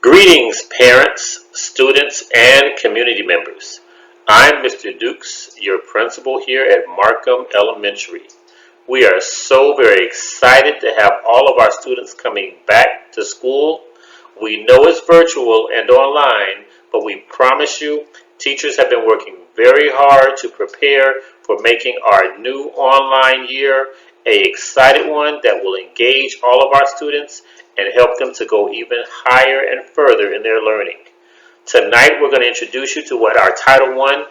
Greetings, parents, students, and community members. I'm Mr. Dukes, your principal here at Markham Elementary. We are so very excited to have all of our students coming back to school. We know it's virtual and online, but we promise you, teachers have been working very hard to prepare for making our new online year an exciting one that will engage all of our students and help them to go even higher and further in their learning. Tonight we're going to introduce you to what our Title I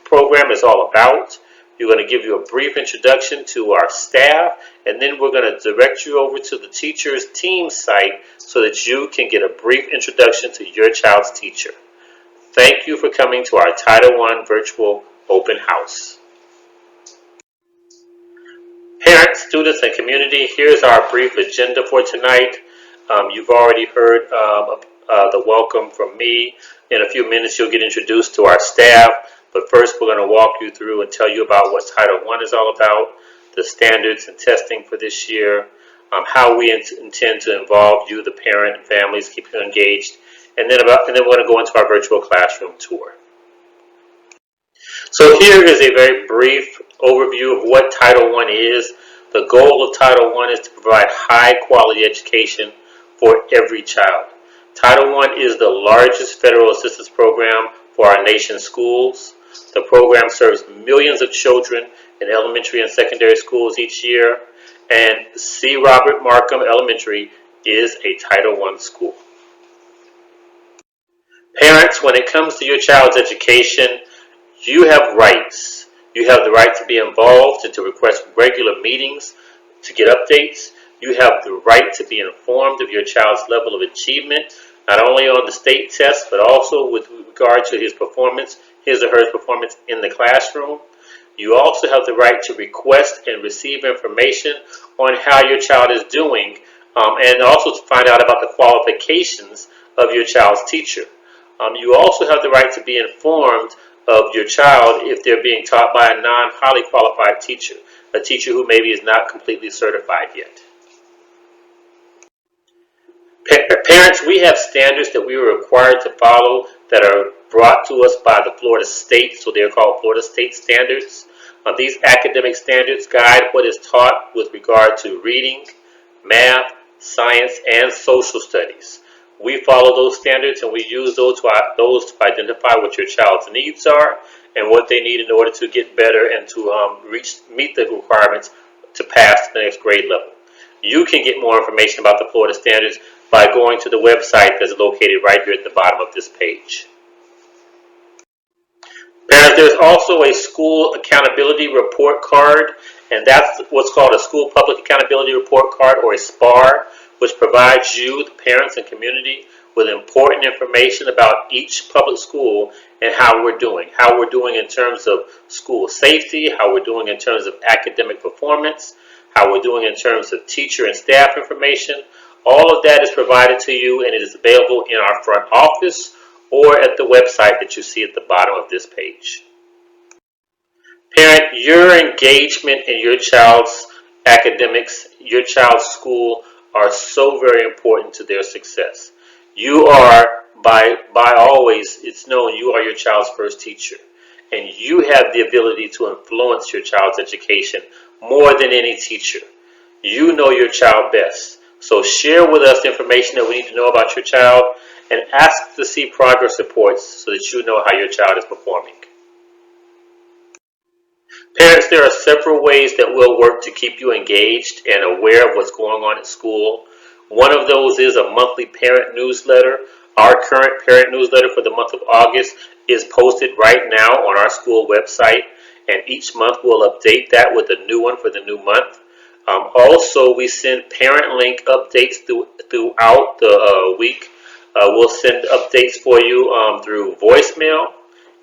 program is all about. We're going to give you a brief introduction to our staff, and then we're going to direct you over to the teacher's team site so that you can get a brief introduction to your child's teacher. Thank you for coming to our Title I virtual open house. Parents, students, and community, here's our brief agenda for tonight. You've already heard the welcome from me. In a few minutes, you'll get introduced to our staff. But first, we're going to walk you through and tell you about what Title I is all about, the standards and testing for this year, how we intend to involve you, the parent, and families, keep you engaged, and then we're going to go into our virtual classroom tour. So here is a very brief overview of what Title I is. The goal of Title I is to provide high-quality education for every child. Title I is the largest federal assistance program for our nation's schools. The program serves millions of children in elementary and secondary schools each year, and C. Robert Markham Elementary is a Title I school. Parents, when it comes to your child's education, you have rights. You have the right to be involved and to request regular meetings to get updates. You have the right to be informed of your child's level of achievement, not only on the state test, but also with regard to his or her performance in the classroom. You also have the right to request and receive information on how your child is doing, and also to find out about the qualifications of your child's teacher. You also have the right to be informed of your child if they're being taught by a non-highly qualified teacher, a teacher who maybe is not completely certified yet. Parents, we have standards that we are required to follow that are brought to us by the Florida State, so they're called Florida State standards. These academic standards guide what is taught with regard to reading, math, science, and social studies. We follow those standards and we use those to identify what your child's needs are and what they need in order to get better and to meet the requirements to pass to the next grade level. You can get more information about the Florida standards by going to the website that's located right here at the bottom of this page. Parents, there's also a school accountability report card, and that's what's called a school public accountability report card, or a SPAR, which provides you, the parents and community, with important information about each public school and how we're doing in terms of school safety, how we're doing in terms of academic performance, how we're doing in terms of teacher and staff information. All of that is provided to you, and it is available in our front office or at the website that you see at the bottom of this page. Parent, your engagement in your child's academics, your child's school, are so very important to their success. You are, by always, it's known, you are your child's first teacher, and you have the ability to influence your child's education more than any teacher. You know your child best, so share with us information that we need to know about your child and ask to see progress reports so that you know how your child is performing. Parents, there are several ways that we'll work to keep you engaged and aware of what's going on at school. One of those is a monthly parent newsletter. Our current parent newsletter for the month of August is posted right now on our school website, and each month we'll update that with a new one for the new month. Also, we send parent link updates throughout the week. We'll send updates for you through voicemail,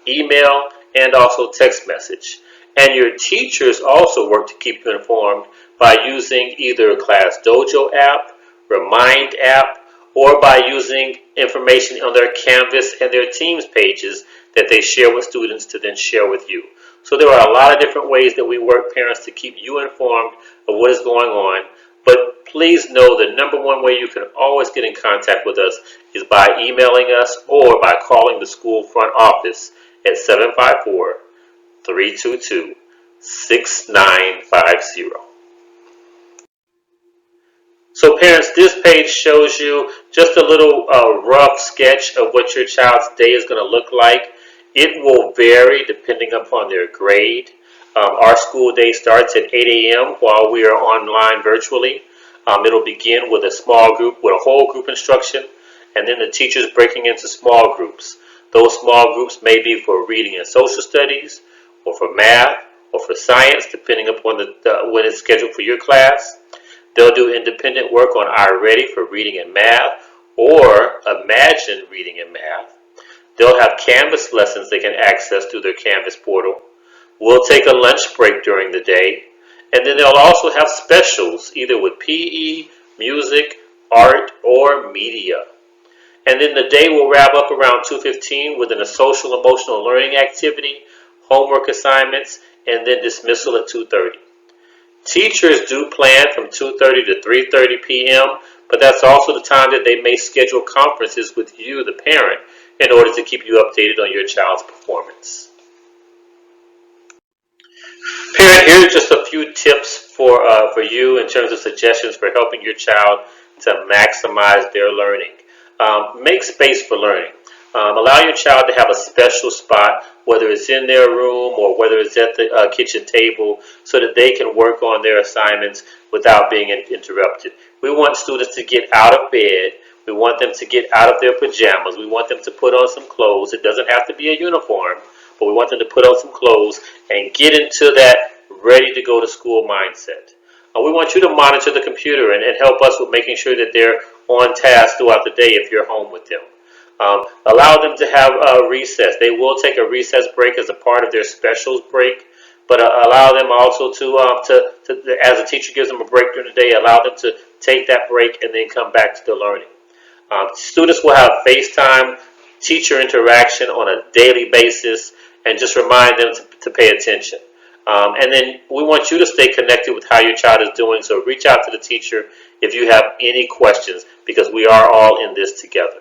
email, and also text message. And your teachers also work to keep you informed by using either Class Dojo app, Remind app, or by using information on their Canvas and their Teams pages that they share with students to then share with you. So there are a lot of different ways that we work, parents, to keep you informed of what is going on. But please know the number one way you can always get in contact with us is by emailing us or by calling the school front office at 754-322-6950. So parents, this page shows you just a little rough sketch of what your child's day is going to look like. It will vary depending upon their grade. Our school day starts at 8 a.m. while we are online virtually. It'll begin with a small group, with a whole group instruction, and then the teachers breaking into small groups. Those small groups may be for reading and social studies, or for math, or for science, depending upon when it's scheduled for your class. They'll do independent work on iReady for reading and math, or Imagine Reading and Math. They'll have Canvas lessons they can access through their Canvas portal. We'll take a lunch break during the day, and then they'll also have specials, either with PE, music, art, or media. And then the day will wrap up around 2:15 within a social emotional learning activity, homework assignments, and then dismissal at 2:30. Teachers do plan from 2:30 to 3:30 p.m., but that's also the time that they may schedule conferences with you, the parent, in order to keep you updated on your child's performance. Parent, here's just a few tips for you in terms of suggestions for helping your child to maximize their learning. Make space for learning. Allow your child to have a special spot, whether it's in their room or whether it's at the kitchen table, so that they can work on their assignments without being interrupted. We want students to get out of bed. We want them to get out of their pajamas. We want them to put on some clothes. It doesn't have to be a uniform, but we want them to put on some clothes and get into that ready to go to school mindset. We want you to monitor the computer and help us with making sure that they're on task throughout the day if you're home with them. Allow them to have a recess. They will take a recess break as a part of their specials break, but allow them also as a teacher gives them a break during the day, allow them to take that break and then come back to the learning. Students will have FaceTime teacher interaction on a daily basis, and just remind them to pay attention. And then we want you to stay connected with how your child is doing, so reach out to the teacher if you have any questions, because we are all in this together.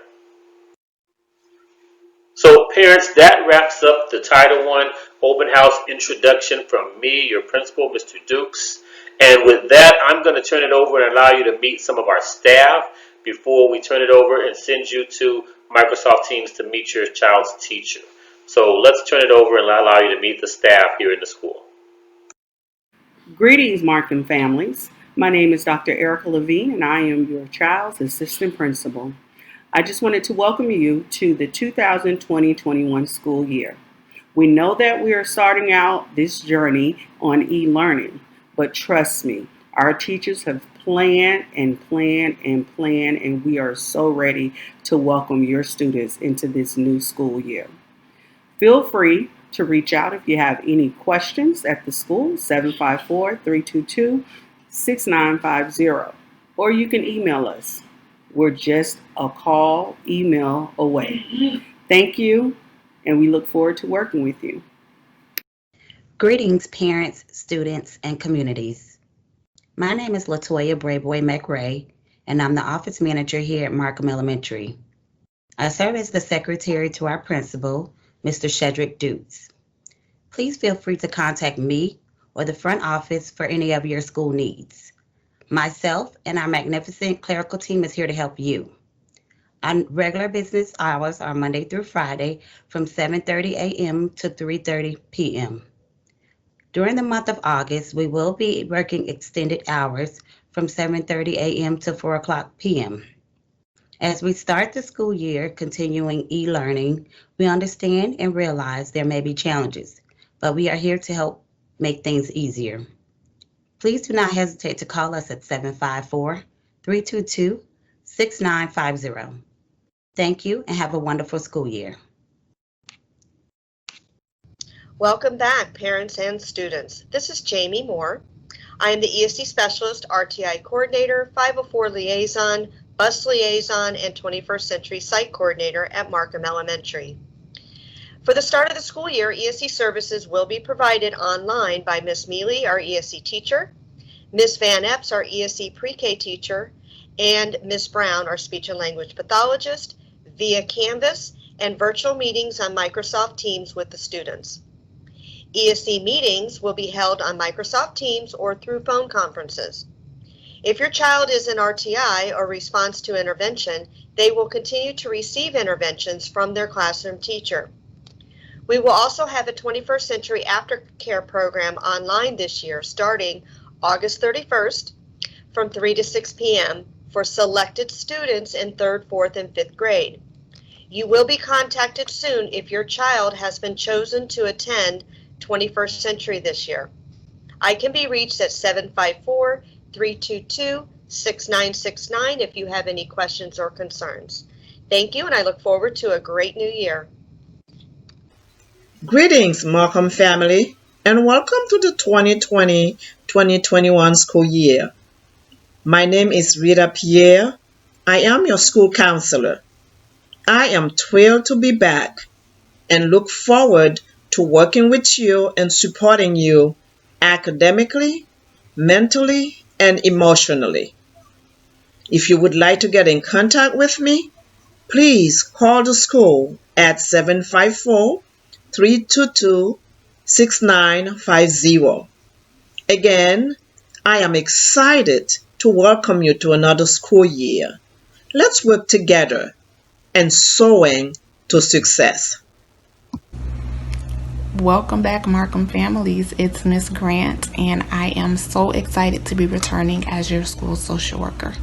So parents, that wraps up the Title I Open House introduction from me, your principal, Mr. Dukes. And with that, I'm going to turn it over and allow you to meet some of our staff before we turn it over and send you to Microsoft Teams to meet your child's teacher. So let's turn it over and allow you to meet the staff here in the school. Greetings, Markham families. My name is Dr. Erica Levine, and I am your child's assistant principal. I just wanted to welcome you to the 2020-21 school year. We know that we are starting out this journey on e-learning, but trust me, our teachers have planned and planned and planned, and we are so ready to welcome your students into this new school year. Feel free to reach out if you have any questions at the school, 754-322-6950, or you can email us. We're just a call, email away. Thank you, and we look forward to working with you. Greetings, parents, students, and communities. My name is Latoya Brayboy McRae, and I'm the office manager here at Markham Elementary. I serve as the secretary to our principal, Mr. Shedrick Dukes. Please feel free to contact me or the front office for any of your school needs. Myself and our magnificent clerical team is here to help you. Our regular business hours are Monday through Friday from 7:30 a.m. to 3:30 p.m. During the month of August, we will be working extended hours from 7:30 a.m. to 4 o'clock p.m. As we start the school year continuing e-learning, we understand and realize there may be challenges, but we are here to help make things easier. Please do not hesitate to call us at 754-322-6950. Thank you and have a wonderful school year. Welcome back, parents and students. This is Jamie Moore. I am the ESD Specialist, RTI Coordinator, 504 Liaison, Bus Liaison, and 21st Century Site Coordinator at Markham Elementary. For the start of the school year, ESD services will be provided online by Ms. Mealy, our ESD teacher, Ms. Van Epps, our ESD pre-K teacher, and Ms. Brown, our speech and language pathologist, via Canvas and virtual meetings on Microsoft Teams with the students. ESC meetings will be held on Microsoft Teams or through phone conferences. If your child is in RTI or response to intervention, they will continue to receive interventions from their classroom teacher. We will also have a 21st Century Aftercare program online this year, starting August 31st from 3 to 6 p.m. for selected students in 3rd, 4th, and 5th grade. You will be contacted soon if your child has been chosen to attend 21st Century this year. I can be reached at 754-322-6969 if you have any questions or concerns. Thank you, and I look forward to a great new year. Greetings, Markham family, and welcome to the 2020-2021 school year. My name is Rita Pierre. I am your school counselor. I am thrilled to be back and look forward to working with you and supporting you academically, mentally, and emotionally. If you would like to get in contact with me, please call the school at 754-322-6950. Again, I am excited to welcome you to another school year. Let's work together and soaring to success. Welcome back, Markham families. It's Miss Grant, and I am so excited to be returning as your school social worker.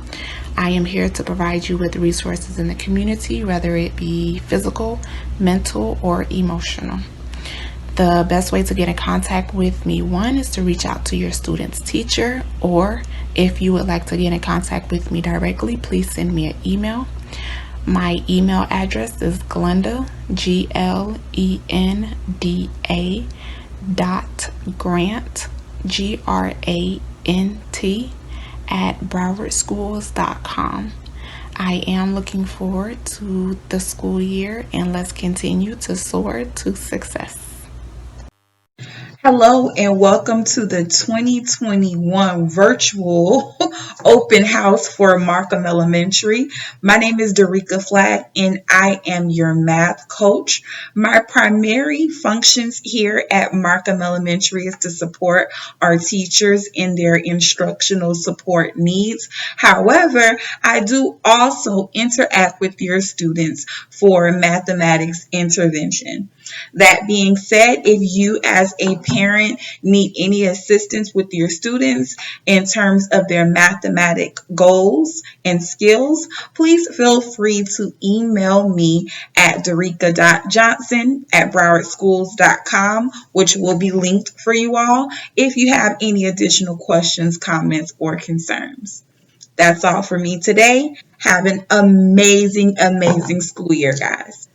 I am here to provide you with resources in the community, whether it be physical, mental, or emotional. The best way to get in contact with me, one, is to reach out to your student's teacher, or if you would like to get in contact with me directly, please send me an email. My email address is Glenda, GLENDA .grant, GRANT, at browardschools.com. I am looking forward to the school year, and let's continue to soar to success. Hello and welcome to the 2021 virtual open house for Markham Elementary. My name is Derica Flatt and I am your math coach. My primary functions here at Markham Elementary is to support our teachers in their instructional support needs. However, I do also interact with your students for mathematics intervention. That being said, if you as a parent need any assistance with your students in terms of their mathematic goals and skills, please feel free to email me at derica.johnson@browardschools.com, which will be linked for you all if you have any additional questions, comments, or concerns. That's all for me today. Have an amazing, amazing school year, guys.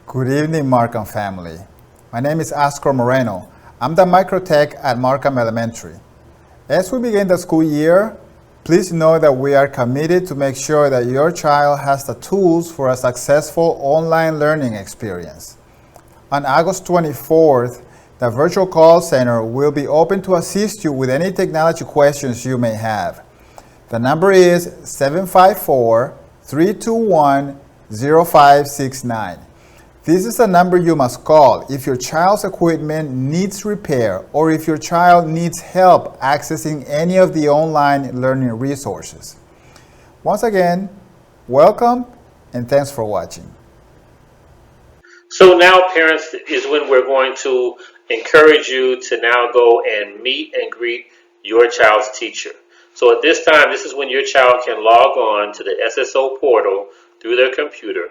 Good evening, Markham family. My name is Oscar Moreno. I'm the microtech at Markham Elementary. As we begin the school year, please know that we are committed to make sure that your child has the tools for a successful online learning experience. On August 24th, the virtual call center will be open to assist you with any technology questions you may have. The number is 754-321-0569. This is a number you must call if your child's equipment needs repair or if your child needs help accessing any of the online learning resources. Once again, welcome and thanks for watching. So now, parents, is when we're going to encourage you to now go and meet and greet your child's teacher. So at this time, this is when your child can log on to the SSO portal through their computer.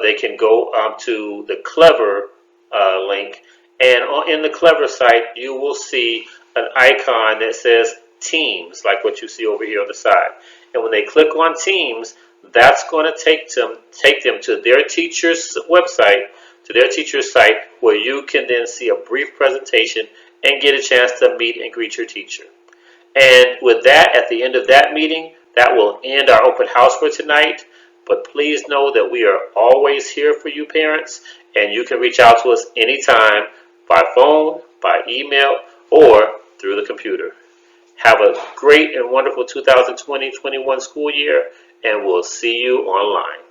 They can go to the Clever link, and in the Clever site, you will see an icon that says Teams, like what you see over here on the side. And when they click on Teams, that's going to take them to their teacher's website, to their teacher's site, where you can then see a brief presentation and get a chance to meet and greet your teacher. And with that, at the end of that meeting, that will end our open house for tonight. But please know that we are always here for you, parents, and you can reach out to us anytime by phone, by email, or through the computer. Have a great and wonderful 2020-21 school year, and we'll see you online.